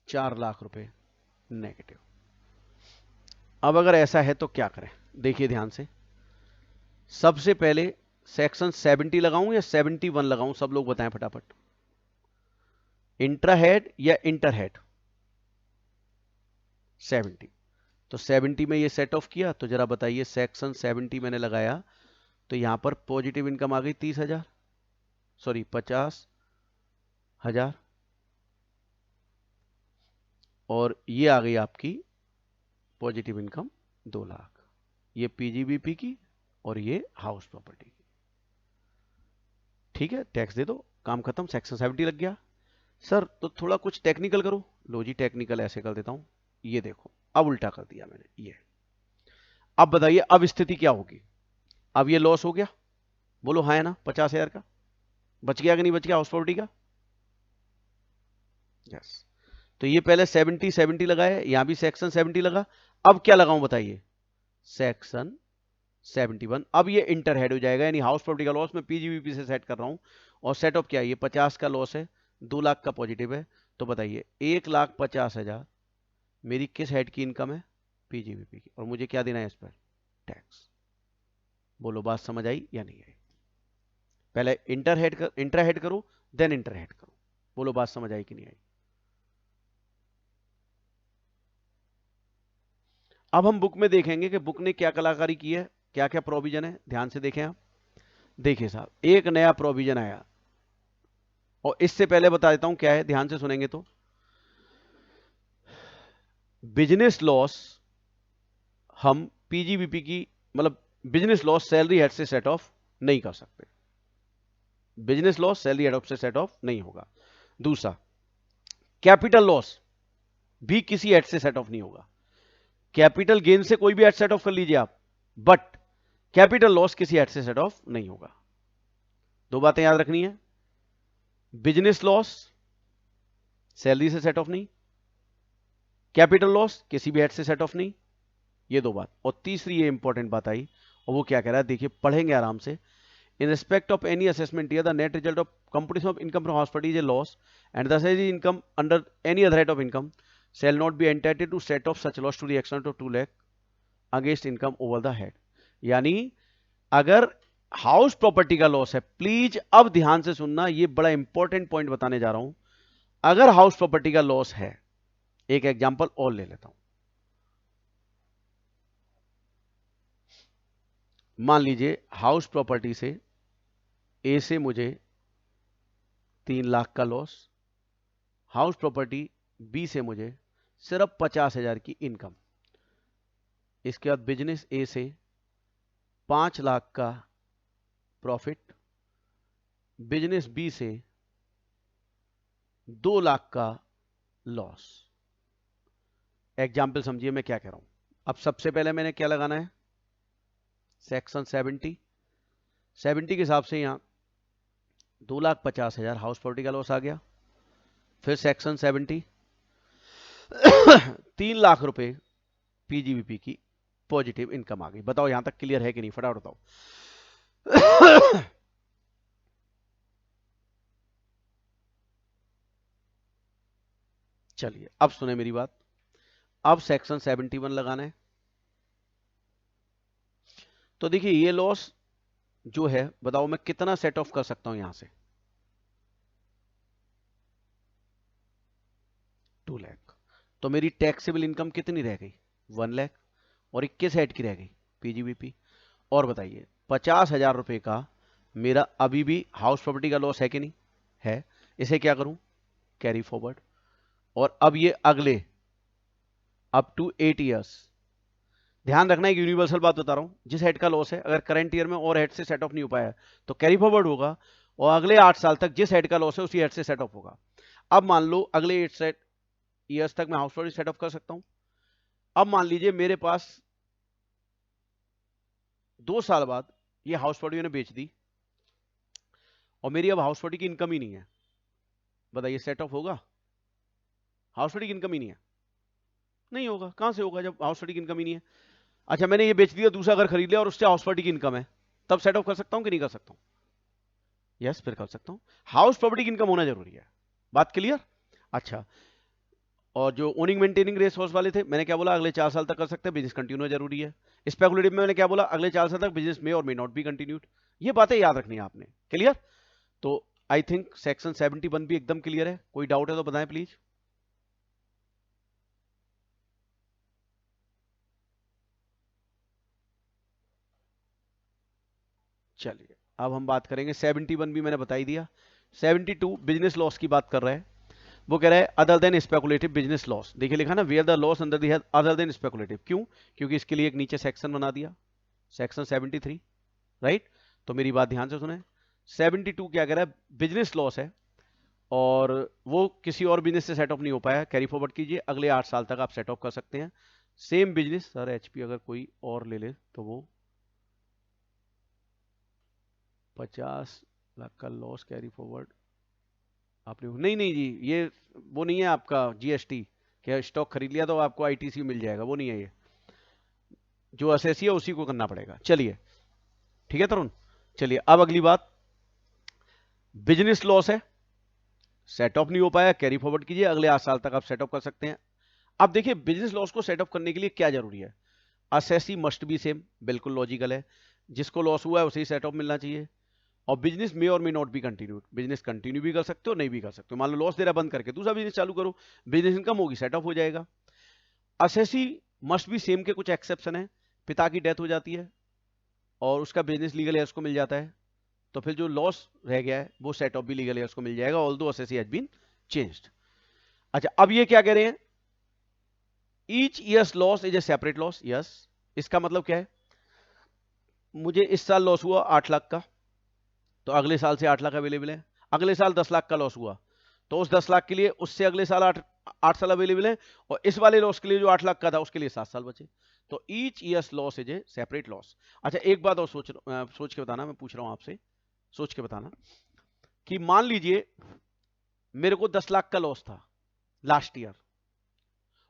4 लाख रुपए नेगेटिव। अब अगर ऐसा है तो क्या करें? देखिए ध्यान से, सबसे पहले सेक्शन 70 लगाऊं या 71 लगाऊं? सब लोग बताएं फटाफट, इंट्रा हेड या इंटर हेड? 70। तो 70 में ये सेट ऑफ किया, तो जरा बताइए सेक्शन 70 मैंने लगाया तो यहां पर पॉजिटिव इनकम आ गई 30,000, सॉरी 50,000, और ये आ गई आपकी पॉजिटिव इनकम 2 लाख। ये पीजीबीपी की और ये हाउस प्रॉपर्टी की। ठीक है, टैक्स दे दो, काम खत्म, सेक्शन 70 लग गया। सर तो थोड़ा कुछ टेक्निकल करो। लो जी टेक्निकल ऐसे कर देता हूं, ये देखो अब उल्टा कर दिया मैंने ये। अब बताइए अब स्थिति क्या होगी? अब ये लॉस हो गया, बोलो हाँ है ना? 50,000 का बच गया कि नहीं बच गया हाउस प्रॉपर्टी का? यस। तो ये पहले 70 लगाए, यहां भी सेक्शन 70 लगा। अब क्या लगाऊं बताइए? सेक्शन 71। अब ये इंटर हेड हो जाएगा, यानी हाउस प्रॉपर्टी का लॉस मैं पीजीबीपी से सेट कर रहा हूं, और सेट ऑफ क्या है? ये 50 का लॉस है, 2 लाख का पॉजिटिव है। तो बताइए 1,50,000 मेरी किस हेड की इनकम है? पीजीबीपी की। और मुझे क्या देना है इस पर? टैक्स। बोलो बात समझ आई या नहीं आई? पहले इंटर हेड करो, देन इंटर हेड करो। बोलो बात समझ आई कि नहीं आई? अब हम बुक में देखेंगे कि बुक ने क्या कलाकारी की है, क्या क्या प्रोविजन है। ध्यान से देखें आप। देखिए साहब, एक नया प्रोविजन आया, और इससे पहले बता देता हूं क्या है, ध्यान से सुनेंगे तो। बिजनेस लॉस हम पीजीबीपी की, मतलब बिजनेस लॉस सैलरी हेड से सेट ऑफ नहीं कर सकते। बिजनेस लॉस सैलरी हेड से सेट ऑफ नहीं होगा। दूसरा, कैपिटल लॉस भी किसी हेड से सेट ऑफ नहीं होगा। कैपिटल गेन से कोई भी हेड सेट ऑफ कर लीजिए आप, बट कैपिटल लॉस किसी हेड से सेट ऑफ नहीं होगा। दो बातें याद रखनी है, बिजनेस लॉस सैलरी से सेट ऑफ नहीं, कैपिटल लॉस किसी भी हेड से सेट ऑफ नहीं, ये दो बात। और तीसरी ये इंपॉर्टेंट बात आई, और वो क्या कह रहा है, देखिए पढ़ेंगे आराम से। In respect of any assessment year, the net result of computation of income from house property is a loss, and thus any income under any other head of income shall not be entitled to set off such loss to the extent of 2 lakh against income over the head। यानी अगर हाउस प्रॉपर्टी का लॉस है, प्लीज अब ध्यान से सुनना, ये बड़ा इंपॉर्टेंट पॉइंट बताने जा रहा हूं। अगर हाउस प्रॉपर्टी का लॉस है, एक एग्जांपल और ले लेता हूं। मान लीजिए हाउस प्रॉपर्टी से ए से मुझे 3 लाख का लॉस, हाउस प्रॉपर्टी बी से मुझे सिर्फ 50,000 की इनकम, इसके बाद बिजनेस ए से 5 लाख का प्रॉफिट, बिजनेस बी से 2 लाख का लॉस। एग्जाम्पल समझिए मैं क्या कह रहा हूं। अब सबसे पहले मैंने क्या लगाना है, सेक्शन 70 के हिसाब से यहां 2,50,000 हाउस प्रॉपर्टी का लॉस आ गया। फिर सेक्शन 70 3 लाख रुपए पीजीबीपी की पॉजिटिव इनकम आ गई। बताओ यहां तक क्लियर है कि नहीं, फटाफट बताओ। चलिए अब सुने मेरी बात। अब सेक्शन 71 लगाना है। तो देखिए ये लॉस जो है, बताओ मैं कितना सेट ऑफ कर सकता हूं यहां से, 2 लाख। तो मेरी टैक्सेबल इनकम कितनी रह गई, 1 लाख, और 21 हेड की रह गई पीजीबीपी। और बताइए 50,000 रुपए का मेरा अभी भी हाउस प्रॉपर्टी का लॉस है कि नहीं है। इसे क्या करूं, कैरी फॉरवर्ड। और अब ये अगले अप टू 8 ईयर्स, ध्यान रखना एक यूनिवर्सल बात बता रहा हूं, जिस हेड का लॉस है अगर करंट ईयर में और हेड से सेट ऑफ नहीं हो पाया तो कैरी फॉरवर्ड होगा, और अगले 8 साल तक जिस हेड का लॉस है उसी हेड से सेट ऑफ होगा। अब मान लो अगले 8 ईयर्स तक मैं हाउस प्रॉपर्टी सेट ऑफ कर सकता हूं। अब मान लीजिए मेरे पास 2 साल बाद ये हाउस प्रॉपर्टी मैंने बेच दी, और मेरी अब हाउस प्रॉपर्टी की इनकम ही नहीं है। बताइए सेट ऑफ होगा, हाउस प्रॉपर्टी की इनकम ही नहीं है, नहीं होगा। कहां से होगा जब हाउस प्रॉपर्टी की इनकम ही नहीं है। अच्छा मैंने ये बेच दिया, दूसरा घर खरीद लिया और उससे हाउस प्रॉपर्टी की इनकम है, तब सेट ऑफ कर सकता हूं कि नहीं कर सकता हूं, यस फिर कर सकता हूं। हाउस प्रॉपर्टी की इनकम होना जरूरी है, बात क्लियर। अच्छा, और जो ओनिंग मेंटेनिंग रेस हॉर्स वाले थे, मैंने क्या बोला, अगले 4 साल तक कर सकते हैं, बिजनेस कंटिन्यू जरूरी है। स्पेकुलेटिव में मैंने क्या बोला, अगले 4 साल तक बिजनेस में और मे नॉट बी कंटिन्यूड। ये बातें याद रखनी है आपने, क्लियर। तो आई थिंक सेक्शन 71 भी एकदम क्लियर है। कोई डाउट है तो बताएं प्लीज। चलिए अब हम बात करेंगे 71 भी मैंने बता ही दिया। 72 बिजनेस लॉस की बात कर रहे हैं। वो कह रहा है other than speculative business loss. देखिए लिखा ना, where the loss under the other than speculative. क्यों, क्योंकि इसके लिए एक नीचे सेक्शन बना दिया, सेक्शन 73, राइट। तो मेरी बात ध्यान से सुने, 72 क्या कह रहा है, बिजनेस लॉस है और वो किसी और बिजनेस से सेट ऑफ नहीं हो पाया, कैरी फॉरवर्ड कीजिए, अगले 8 साल तक आप सेट ऑफ कर सकते हैं। सेम बिजनेस, सर एचपी अगर कोई और ले ले तो वो 50 लाख का लॉस कैरी फॉरवर्ड आपने, नहीं नहीं जी, ये वो नहीं है आपका जीएसटी, क्या स्टॉक खरीद लिया तो आपको आईटीसी मिल जाएगा, वो नहीं है। ये जो एसएससी है उसी को करना पड़ेगा। चलिए ठीक है तरुण। चलिए अब अगली बात, बिजनेस लॉस है, सेट ऑफ नहीं हो पाया, कैरी फॉरवर्ड कीजिए, अगले 8 साल तक आप सेट ऑफ कर सकते हैं। अब देखिए बिजनेस लॉस को सेट ऑफ करने के लिए क्या जरूरी है, एसएससी मस्ट बी सेम, बिल्कुल लॉजिकल है, जिसको लॉस हुआ है उसे ही सेट ऑफ मिलना चाहिए। और बिजनेस मे और may not be continued, business continue भी कर सकते हो नहीं भी कर सकते हो। मान लो लॉस दे रहा बंद करके दूसरा बिजनेस चालू करो, बिजनेस इनकम होगी, सेट ऑफ हो जाएगा। एसएससी मस्ट बी सेम के कुछ एक्सेप्शन है, पिता की डेथ हो जाती है और उसका बिजनेस लीगल है उसको मिल जाता है, तो फिर जो लॉस रह गया है वो सेट ऑफ भी लीगल है उसको मिल जाएगा, although SSC has been changed. अच्छा अब ये क्या कह रहे हैं, each year's loss is a separate loss. Yes, इसका मतलब क्या है, मुझे इस साल लॉस हुआ 8 लाख का, तो अगले साल से 8 लाख अवेलेबल है। अगले साल 10 लाख का लॉस हुआ तो उस 10 लाख के लिए उससे अगले साल 8 साल अवेलेबल है, और इस वाले लॉस के लिए जो 8 लाख का था उसके लिए 7 साल बचे। तो each year's loss is a separate loss. अच्छा एक बात और सोच के बताना, मैं पूछ रहा हूं आपसे, सोच के बताना कि मान लीजिए मेरे को 10 लाख का लॉस था लास्ट ईयर,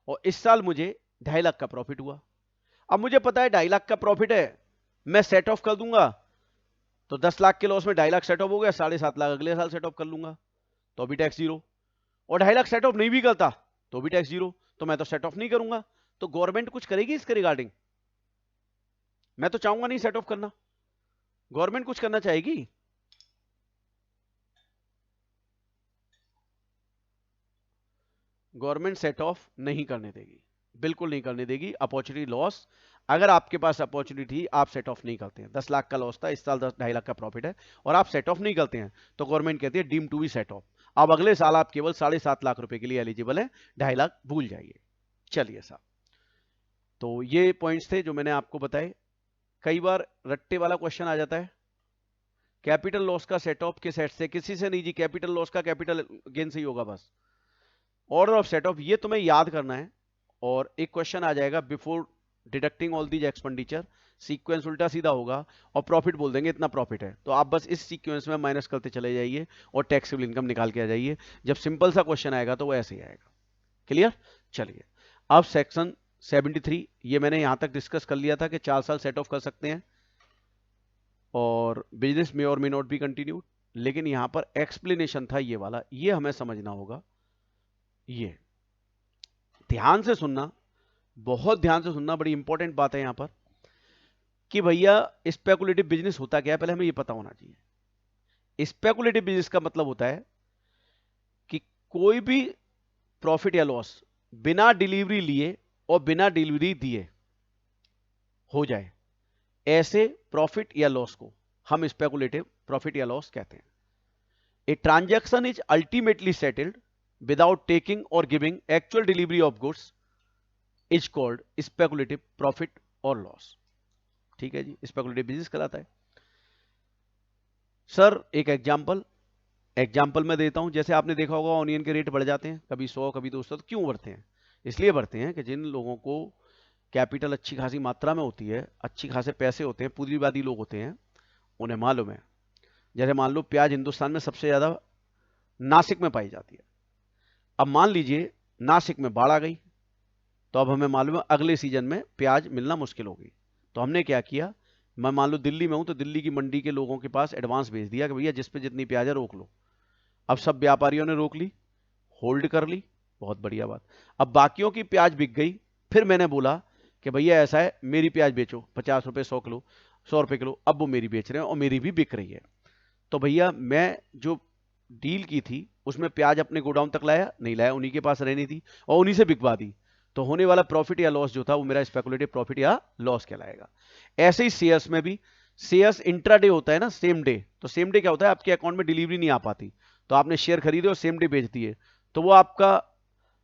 और इस साल मुझे 2.5 लाख का प्रॉफिट हुआ। अब मुझे पता है 2.5 लाख का प्रॉफिट है, मैं सेट ऑफ कर दूंगा, तो 10 लाख के लॉस में 2.5 लाख सेट ऑफ हो गया, 7.5 लाख अगले साल सेट ऑफ कर लूंगा, तो अभी टैक्स जीरो। और 2.5 लाख सेट ऑफ नहीं भी करता तो भी टैक्स जीरो, तो मैं तो सेट ऑफ नहीं करूंगा। तो गवर्नमेंट कुछ करेगी इसके रिगार्डिंग? मैं तो चाहूंगा नहीं सेट ऑफ करना, गवर्नमेंट कुछ करना चाहेगी? गवर्नमेंट सेट ऑफ नहीं करने देगी, बिल्कुल नहीं करने देगी। अपॉर्चुनिटी लॉस, अगर आपके पास अपॉर्चुनिटी आप सेट ऑफ नहीं करते हैं, 10 लाख का लॉस था, इस साल 2.5 लाख का प्रॉफिट है और आप सेट ऑफ नहीं करते हैं, तो गवर्नमेंट कहती है deem to be set off. अब अगले साल आप केवल 7.5 लाख रुपए के लिए एलिजिबल है, 2.5 लाख भूल जाइए। चलिए साहब, तो ये पॉइंट्स थे जो मैंने आपको बताए। कई बार रट्टे वाला क्वेश्चन आ जाता है, कैपिटल लॉस का सेट ऑफ किस सेट से? किसी से नहीं जी, कैपिटल लॉस का कैपिटल गेन से ही होगा बस। ऑर्डर ऑफ सेट ऑफ ये तुम्हें याद करना है। और एक क्वेश्चन आ जाएगा, before deducting all these expenditure, sequence उल्टा सीधा होगा और प्रॉफिट बोल देंगे इतना प्रॉफिट है, तो आप बस इस सीक्वेंस में माइनस करते चले जाइए और टैक्सेबल इनकम निकाल के आ जाइए। जब सिंपल सा क्वेश्चन आएगा तो वो ऐसे ही आएगा। क्लियर? चलिए, अब सेक्शन 73, ये मैंने यहां तक डिस्कस कर लिया था कि 4 साल सेट ऑफ कर सकते हैं और बिजनेस में और मे नॉट बी कंटिन्यूड, लेकिन यहां पर एक्सप्लेनेशन था ये वाला, ये हमें समझना होगा। ये ध्यान से सुनना, बहुत ध्यान से सुनना, बड़ी इंपॉर्टेंट बात है यहां पर कि भैया स्पेकुलेटिव बिजनेस होता क्या है, पहले हमें ये पता होना चाहिए। स्पेकुलेटिव बिजनेस का मतलब होता है कि कोई भी प्रॉफिट या लॉस बिना डिलीवरी लिए और बिना डिलीवरी दिए हो जाए, ऐसे प्रॉफिट या लॉस को हम स्पेकुलेटिव प्रॉफिट या लॉस कहते हैं। A transaction is ultimately settled without taking और giving actual delivery of goods is called speculative profit और लॉस। ठीक है जी, स्पेकुलेटिव बिजनेस कहलाता है। सर एक एग्जाम्पल मैं देता हूं, जैसे आपने देखा होगा ऑनियन के रेट बढ़ जाते हैं, कभी 100 कभी 200, तो क्यों बढ़ते हैं? इसलिए बढ़ते हैं कि जिन लोगों को कैपिटल अच्छी खासी मात्रा में होती है, अच्छी खासे पैसे होते हैं, पूंजीवादी लोग होते हैं, उन्हें मालूम है। जैसे मान लो प्याज हिंदुस्तान में सबसे ज्यादा नासिक में पाई जाती है। अब मान लीजिए नासिक में बाढ़ आ गई, तो अब हमें मालूम है अगले सीजन में प्याज मिलना मुश्किल होगी। तो हमने क्या किया, मैं मान लो दिल्ली में हूं, तो दिल्ली की मंडी के लोगों के पास एडवांस भेज दिया कि भैया जिस पे जितनी प्याज है रोक लो। अब सब व्यापारियों ने रोक ली, होल्ड कर ली, बहुत बढ़िया बात। अब बाकियों की प्याज बिक गई, फिर मैंने बोला कि भैया ऐसा है मेरी प्याज बेचो 50 रुपए 100 किलो, 100 रुपए किलो। अब वो मेरी बेच रहे हैं और मेरी भी बिक रही है। तो भैया मैं जो डील की थी उसमें प्याज अपने गोडाउन तक लाया नहीं लाया, उन्हीं के पास रहनी थी और उन्हीं से बिकवा दी। तो होने वाला प्रॉफिट या लॉस जो था वो मेरा स्पेकुलेटिव प्रॉफिट या लॉस कहलाएगा। ऐसे ही शेयर्स में भी, शेयर्स इंट्राडे होता है ना, सेम डे। तो सेम डे क्या होता है, आपके अकाउंट में डिलीवरी नहीं आ पाती, तो आपने शेयर खरीदे और सेम डे बेच दिए, तो वो आपका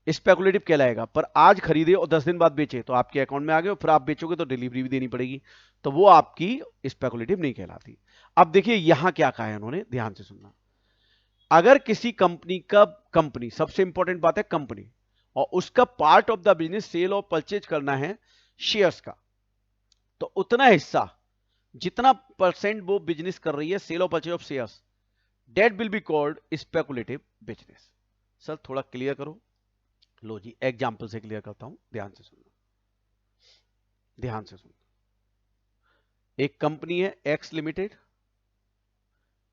स्पेकुलेटिव कहलाएगा। पर आज खरीदे और 10 दिन बाद बेचे तो आपके अकाउंट में आ गए, और फिर आप बेचोगे तो डिलीवरी भी देनी पड़ेगी, तो वो आपकी स्पेकुलेटिव नहीं कहलाती। अब देखिए यहां क्या कहा है उन्होंने, ध्यान से सुनना। अगर किसी कंपनी सबसे इंपॉर्टेंट बात है कंपनी, और उसका part of the business sale और परचेज करना है शेयर्स का, तो उतना हिस्सा जितना परसेंट वो बिजनेस कर रही है सेल और purchase of shares, that will be called speculative business. Sir थोड़ा क्लियर करो। लो जी एग्जाम्पल से क्लियर करता हूं, ध्यान से सुनना, ध्यान से सुनना। एक कंपनी है एक्स लिमिटेड,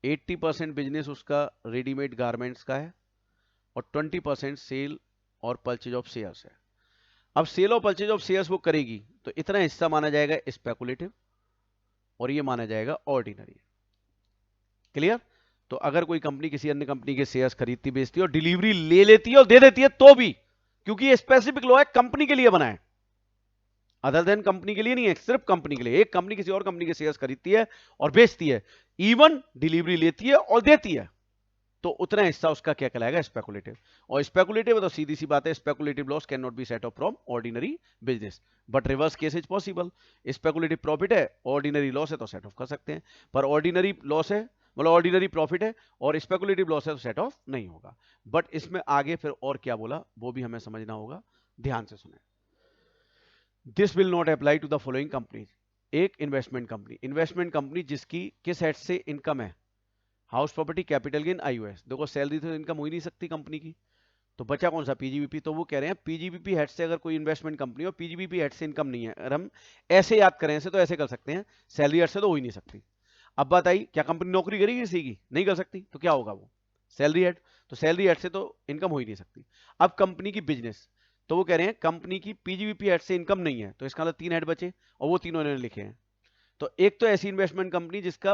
80% बिजनेस उसका रेडीमेड गारमेंट्स का है और 20% सेल और परचेज ऑफ शेयर्स है। अब सेल और परचेज ऑफ शेयर्स वो करेगी तो इतना हिस्सा माना जाएगा स्पेकुलेटिव और ये माना जाएगा ऑर्डिनरी। क्लियर? तो अगर कोई कंपनी किसी अन्य कंपनी के शेयर्स खरीदती बेचती है और डिलीवरी ले लेती है और दे देती है तो भी, क्योंकि ये स्पेसिफिक लॉ है, कंपनी के लिए बना है, अदर देन कंपनी के लिए नहीं है, सिर्फ कंपनी के लिए। एक कंपनी किसी और कंपनी के शेयर्स खरीदती है और बेचती है, इवन डिलीवरी लेती है और देती है, तो उतना हिस्सा उसका क्या कहलाएगा, स्पेकुलेटिव। और स्पेकुलेटिव तो सीधी सी बात है, speculative loss can not be set off from ordinary business, but reverse case is possible. Speculative profit है, ऑर्डिनरी लॉस है तो सेट ऑफ कर सकते हैं, पर ऑर्डिनरी लॉस है, मतलब ऑर्डिनरी प्रॉफिट है और स्पेकुलेटिव लॉस है तो सेट ऑफ नहीं होगा। बट इसमें आगे फिर और क्या बोला वो भी हमें समझना होगा, ध्यान से सुने। This will not apply to the following companies. एक इन्वेस्टमेंट कंपनी जिसकी किस हेड से इनकम है, house property, capital gain, IOS. देखो सैलरी तो इनकम हो ही नहीं सकती कंपनी की, तो बचा कौन सा, पीजीबीपी। तो वो कह रहे हैं पीजीबीपी हेड से अगर कोई इन्वेस्टमेंट कंपनी और पीजीबीपी हेड से इनकम नहीं है, अगर हम ऐसे याद करें ऐसे तो ऐसे कर सकते हैं, सैलरी हेड से तो हो ही नहीं सकती। अब बात आई क्या कंपनी नौकरी करेगी किसी की, नहीं कर सकती, तो क्या होगा वो सैलरी हेड, तो सैलरी हेड से तो इनकम हो ही नहीं सकती। अब कंपनी की बिजनेस, तो वो कह रहे हैं कंपनी की पीजीबीपी हेड से इनकम नहीं है, तो इसका मतलब 3 हेड बचे और वो तीनों इन्होंने लिखे हैं। तो एक तो ऐसी इन्वेस्टमेंट कंपनी जिसका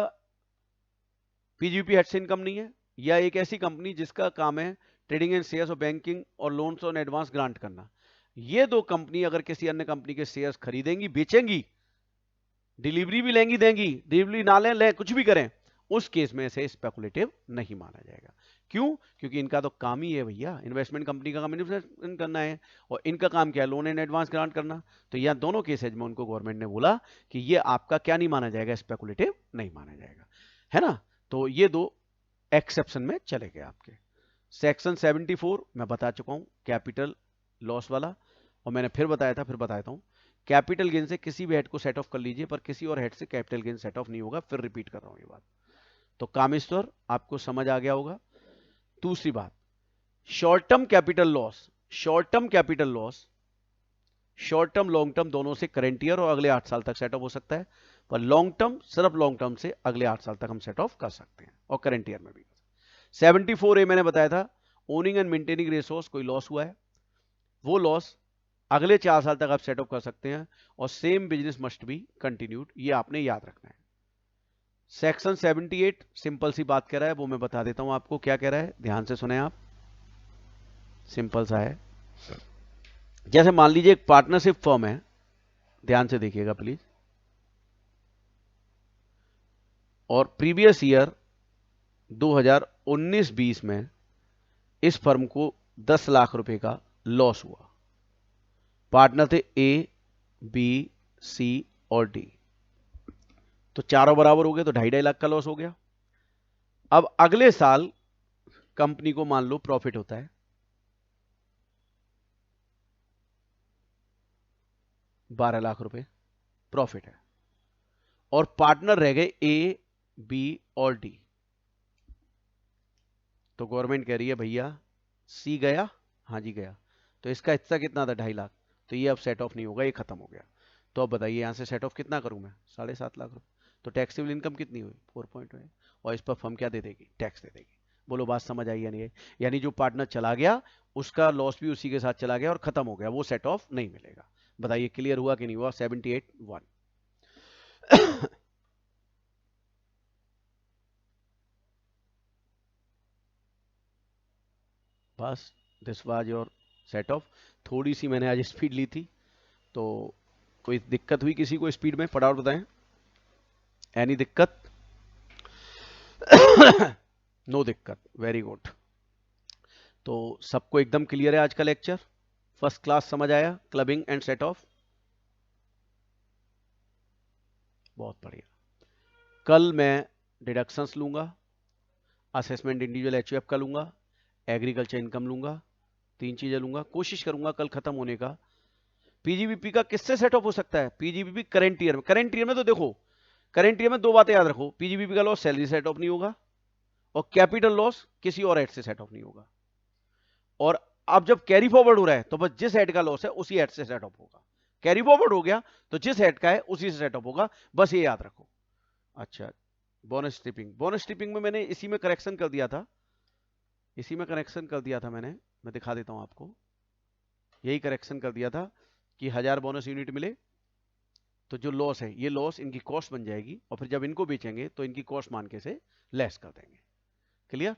पीजीबीपी हेड से इनकम नहीं है, या एक ऐसी कंपनी जिसका काम है ट्रेडिंग इन शेयर्स और बैंकिंग और लोन्स ऑन एडवांस ग्रांट करना। ये दो कंपनी अगर किसी अन्य कंपनी के शेयर्स खरीदेंगी, बेचेंगी, डिलीवरी भी लेंगी देंगी, डिलीवरी ना लें कुछ भी करें, उस केस में इसे स्पेकुलेटिव नहीं माना जाएगा। क्यों? क्योंकि इनका तो काम ही है भैया, इन्वेस्टमेंट कंपनी का काम इन्वेस्टमेंट करना है, और इनका काम क्या है, लोन एंड एडवांस ग्रांट करना। तो यह दोनों केसेज में उनको गवर्नमेंट ने बोला कि ये आपका क्या नहीं माना जाएगा, स्पेकुलेटिव नहीं माना जाएगा, है ना। तो ये दो एक्सेप्शन में चले गए आपके। सेक्शन 74 मैं बता चुका हूं, कैपिटल लॉस वाला, और मैंने फिर बताया था, फिर बताता हूं, कैपिटल गेन से किसी भी हेड को सेट ऑफ कर लीजिए, पर किसी और हेड से कैपिटल गेन सेट ऑफ नहीं होगा। फिर रिपीट कर रहा हूं ये बात, तो कामेश्वर आपको समझ आ गया होगा। दूसरी बात, short term capital loss, short term capital loss short term long term दोनों से करंट ईयर और अगले 8 साल तक सेट ऑफ हो सकता है, पर लॉन्ग टर्म सिर्फ लॉन्ग टर्म से अगले 8 साल तक हम सेट ऑफ कर सकते हैं, और करंट ईयर में भी। 74A मैंने बताया था, ओनिंग एंड मेंटेनिंग रिसोर्स, कोई लॉस हुआ है, वो लॉस अगले 4 साल तक आप सेट ऑफ कर सकते हैं, और same business must be continued, ये आपने याद रखना है। सेक्शन 78 सिंपल सी बात कह रहा है, वो मैं बता देता हूं आपको क्या कह रहा है, ध्यान से सुने आप, सिंपल सा है। जैसे मान लीजिए एक पार्टनरशिप फर्म है, ध्यान से देखिएगा प्लीज, और प्रीवियस ईयर 2019-20 में इस फर्म को 10 लाख रुपए का लॉस हुआ। पार्टनर थे ए, बी, सी और डी, तो चारों बराबर हो गए, तो 2.5 लाख का लॉस हो गया। अब अगले साल कंपनी को मान लो प्रॉफिट होता है 12 लाख रुपए प्रॉफिट है, और पार्टनर रह गए ए, बी और डी। तो गवर्नमेंट कह रही है भैया सी गया, हाँ जी गया, तो इसका हिस्सा कितना था, 2.5 लाख, तो ये अब सेट ऑफ नहीं होगा, ये खत्म हो गया। तो अब बताइए यहां से सेट ऑफ कितना करूं मैं, 7.5 लाख रुपए, तो टैक्सेबल इनकम कितनी हुई, 4.1, और इस पर फर्म क्या दे देगी, टैक्स दे देगी। बोलो बात समझ आई या नहीं? यानी जो पार्टनर चला गया उसका लॉस भी उसी के साथ चला गया और खत्म हो गया, वो सेट ऑफ नहीं मिलेगा। बताइए क्लियर हुआ कि नहीं हुआ? 78(1). बस this was your set of. थोड़ी सी मैंने आज स्पीड ली थी, तो कोई दिक्कत हुई किसी को स्पीड में? फटाफट बताएं, एनी दिक्कत? नो दिक्कत, वेरी गुड। तो सबको एकदम क्लियर है आज का लेक्चर, फर्स्ट क्लास समझ आया, क्लबिंग एंड सेट ऑफ, बहुत बढ़िया। कल मैं डिडक्शंस लूंगा, असेसमेंट इंडिविजुअल एचयूएफ का लूंगा, एग्रीकल्चर इनकम लूंगा, 3 चीजें लूंगा, कोशिश करूंगा कल खत्म होने का। पीजीबीपी का किससे सेट ऑफ हो सकता है? पीजीबीपी करंट ईयर में, करंट ईयर में तो देखो, करंट ईयर में 2 बातें याद रखो, पीजीबीपी का लॉस सैलरी सेट ऑफ नहीं होगा, और कैपिटल लॉस किसी और हेड से सेट ऑफ नहीं होगा। और अब जब कैरी फॉरवर्ड हो रहा है तो बस जिस हेड का लॉस है उसी हेड से सेट ऑफ होगा, कैरी फॉरवर्ड हो गया तो जिस हेड का है उसी से सेट ऑफ होगा, बस ये याद रखो। अच्छा, बोनस स्ट्रिपिंग, बोनस स्ट्रिपिंग में मैंने इसी में करेक्शन कर दिया था, इसी में करेक्शन कर दिया था मैं दिखा देता हूं आपको, यही करेक्शन कर दिया था कि 1000 बोनस यूनिट मिले तो जो लॉस है ये लॉस इनकी कॉस्ट बन जाएगी, और फिर जब इनको बेचेंगे तो इनकी कॉस्ट मान के से लेस कर देंगे। क्लियर?